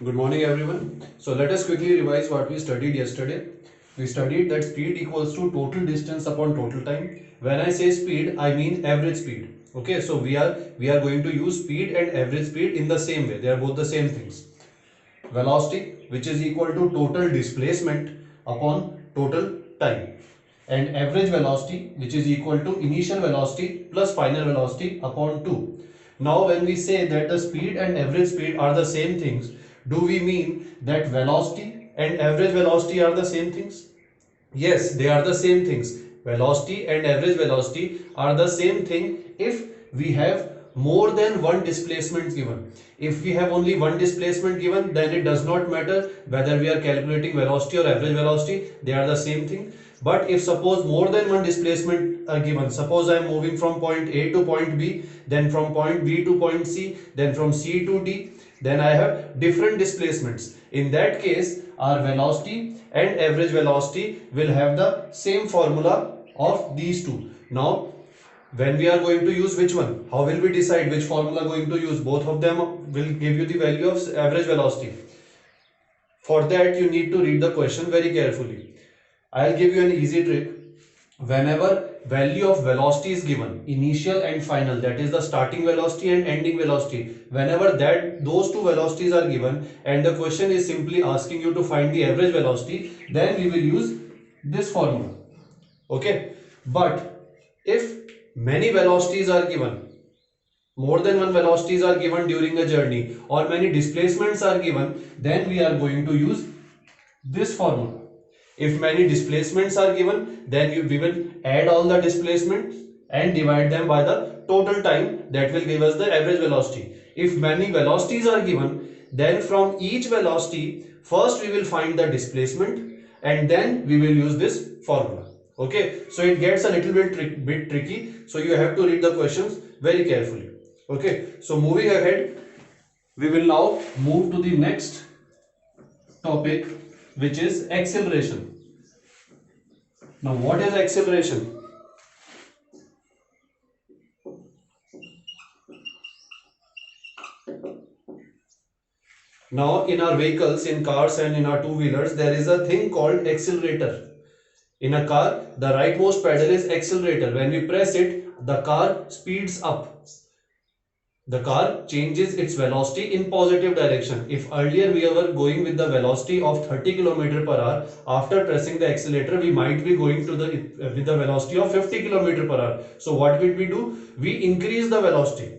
Good morning everyone. So let us quickly revise what we studied yesterday. We studied that speed equals to total distance upon total time. When I say speed, I mean average speed. Okay, so we are going to use speed and average speed in the same way. They are both the same things. Velocity, which is equal to total displacement upon total time, and average velocity, which is equal to initial velocity plus final velocity upon 2. Now when we say that the speed and average speed are the same things, do we mean that velocity and average velocity are the same things? Yes, they are the same things. Velocity and average velocity are the same thing if we have more than one displacement given. If we have only one displacement given, then it does not matter whether we are calculating velocity or average velocity, they are the same thing. But if suppose more than one displacement are given, suppose I am moving from point A to point B, then from point B to point C, then from C to D, then I have different displacements. In that case, our velocity and average velocity will have the same formula of these two. Now, when we are going to use which one? How will we decide which formula going to use? Both of them will give you the value of average velocity. For that, you need to read the question very carefully. I'll give you an easy trick. Whenever value of velocity is given, initial and final, that is the starting velocity and ending velocity, whenever that those two velocities are given and the question is simply asking you to find the average velocity, then we will use this formula. Okay, but if many velocities are given, more than one velocities are given during a journey, or many displacements are given, then we are going to use this formula. If many displacements are given, then we will add all the displacements and divide them by the total time, that will give us the average velocity. If many velocities are given, then from each velocity first we will find the displacement and then we will use this formula. Okay, so it gets a little bit tricky, so you have to read the questions very carefully. Okay, so moving ahead, we will now move to the next topic, which is acceleration. Now, what is acceleration? Now, in our vehicles, in cars and in our two-wheelers, there is a thing called accelerator. In a car, the rightmost pedal is accelerator. When we press it, the car speeds up. The car changes its velocity in positive direction. If earlier we were going with the velocity of 30 km per hour, after pressing the accelerator, we might be going to the with the velocity of 50 km per hour. So what will we do? We increase the velocity.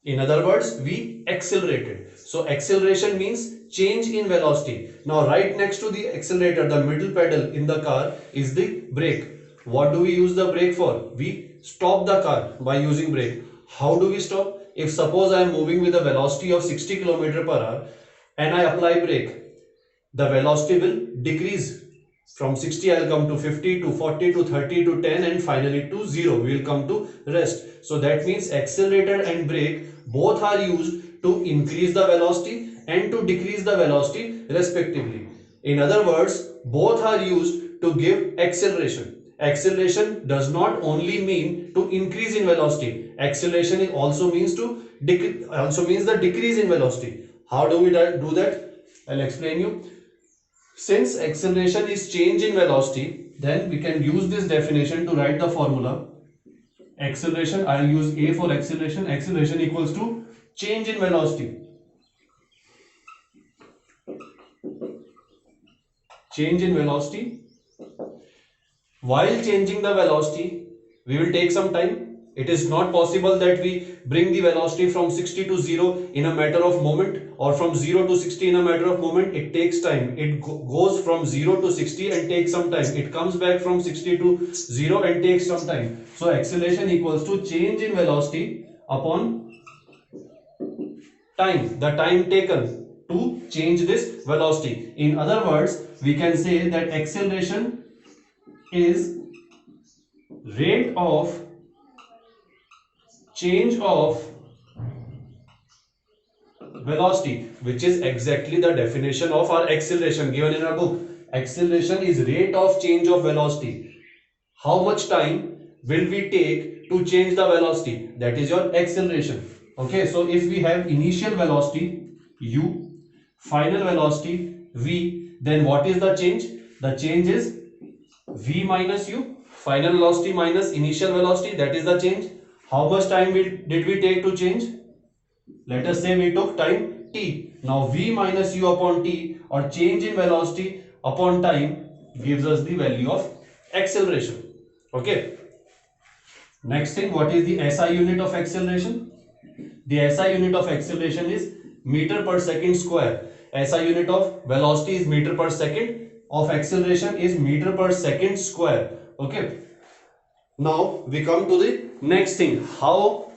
In other words, we accelerated. So acceleration means change in velocity. Now right next to the accelerator, the middle pedal in the car is the brake. What do we use the brake for? We stop the car by using brake. How do we stop? If suppose I am moving with a velocity of 60 km per hour and I apply brake, the velocity will decrease. From 60 I'll come to 50 to 40 to 30 to 10 and finally to 0. We will come to rest. So that means accelerator and brake both are used to increase the velocity and to decrease the velocity respectively. In other words, both are used to give acceleration. Acceleration does not only mean to increase in velocity. Acceleration also means the decrease in velocity. How do we do that? I'll explain you. Since acceleration is change in velocity, then we can use this definition to write the formula. Acceleration, I'll use A for acceleration. Acceleration equals to change in velocity. Change in velocity. While changing the velocity, we will take some time. It is not possible that we bring the velocity from 60 to 0 in a matter of moment, or from 0 to 60 in a matter of moment. It takes time. It goes from 0 to 60 and takes some time. It comes back from 60 to 0 and takes some time. So acceleration equals to change in velocity upon time, the time taken to change this velocity. In other words, we can say that acceleration is rate of change of velocity, which is exactly the definition of our acceleration given in our book. Acceleration is rate of change of velocity. How much time will we take to change the velocity? That is your acceleration. Okay, so if we have initial velocity, u, final velocity v, then what is the change? The change is v minus u, final velocity minus initial velocity, that is the change. How much time did we take to change? Let us say we took time t. Now v minus u upon t, or change in velocity upon time, gives us the value of acceleration. Okay. Next thing, what is the SI unit of acceleration? The SI unit of acceleration is meter per second square. SI unit of velocity is meter per second, of acceleration is meter per second square. Okay. Now we come to the next thing, how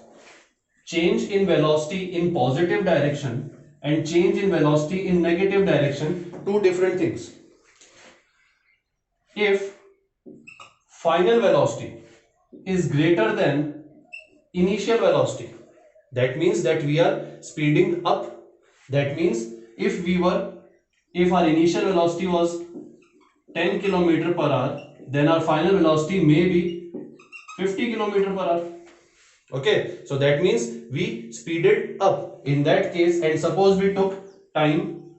change in velocity in positive direction and change in velocity in negative direction, two different things. If final velocity is greater than initial velocity, that means that we are speeding up. That means if our initial velocity was 10 km per hour, then our final velocity may be 50 km per hour. Okay, so that means we speeded up in that case. And suppose we took time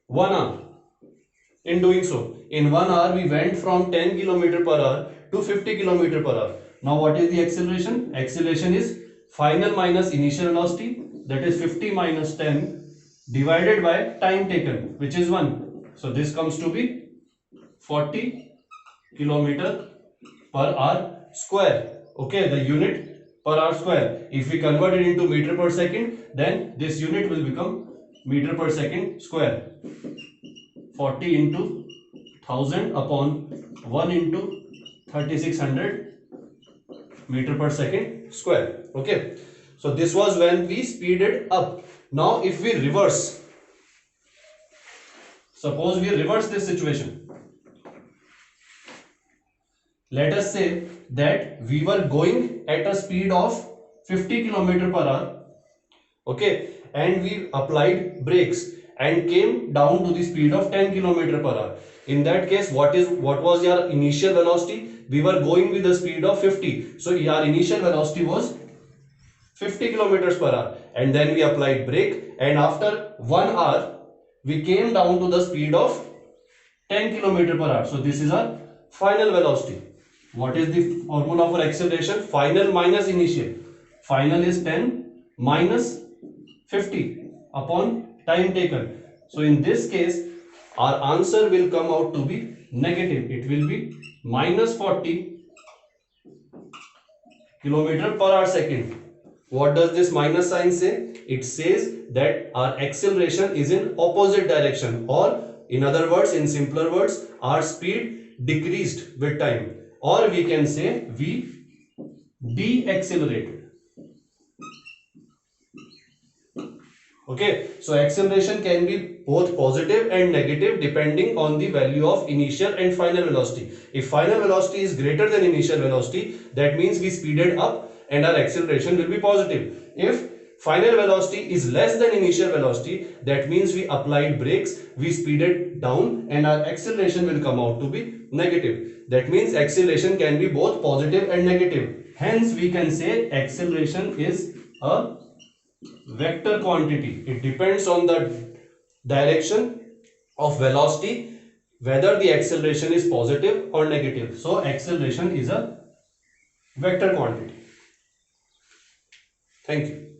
1 hour. In doing so, in 1 hour we went from 10 km per hour to 50 km per hour. Now what is the acceleration? Acceleration is final minus initial velocity, that is 50 minus 10 divided by time taken, which is 1. So this comes to be 40 km per hour square. Okay, the unit per hour square. If we convert it into meter per second, then this unit will become meter per second square. 40 into 1000 upon 1 into 3600 meter per second square. Okay, so this was when we speeded up. Now if we reverse, suppose we reverse this situation. Let us say that we were going at a speed of 50 km per hour. Okay, and we applied brakes and came down to the speed of 10 km per hour. In that case, what was your initial velocity? We were going with the speed of 50. So our initial velocity was 50 km per hour, and then we applied brake, and after 1 hour we came down to the speed of 10 km per hour. So this is our final velocity. What is the formula for acceleration? Final minus initial. Final is 10 minus 50 upon time taken. So in this case, our answer will come out to be negative. It will be minus 40 km per hour second. What does this minus sign say? It says that our acceleration is in opposite direction, or in other words, in simpler words, our speed decreased with time, or we can say we de-accelerated. Okay, so acceleration can be both positive and negative depending on the value of initial and final velocity. If final velocity is greater than initial velocity, that means we speeded up and our acceleration will be positive. If final velocity is less than initial velocity, that means we applied brakes, we speeded down, and our acceleration will come out to be negative. That means acceleration can be both positive and negative. Hence we can say acceleration is a vector quantity. It depends on the direction of velocity whether the acceleration is positive or negative. So acceleration is a vector quantity. Thank you.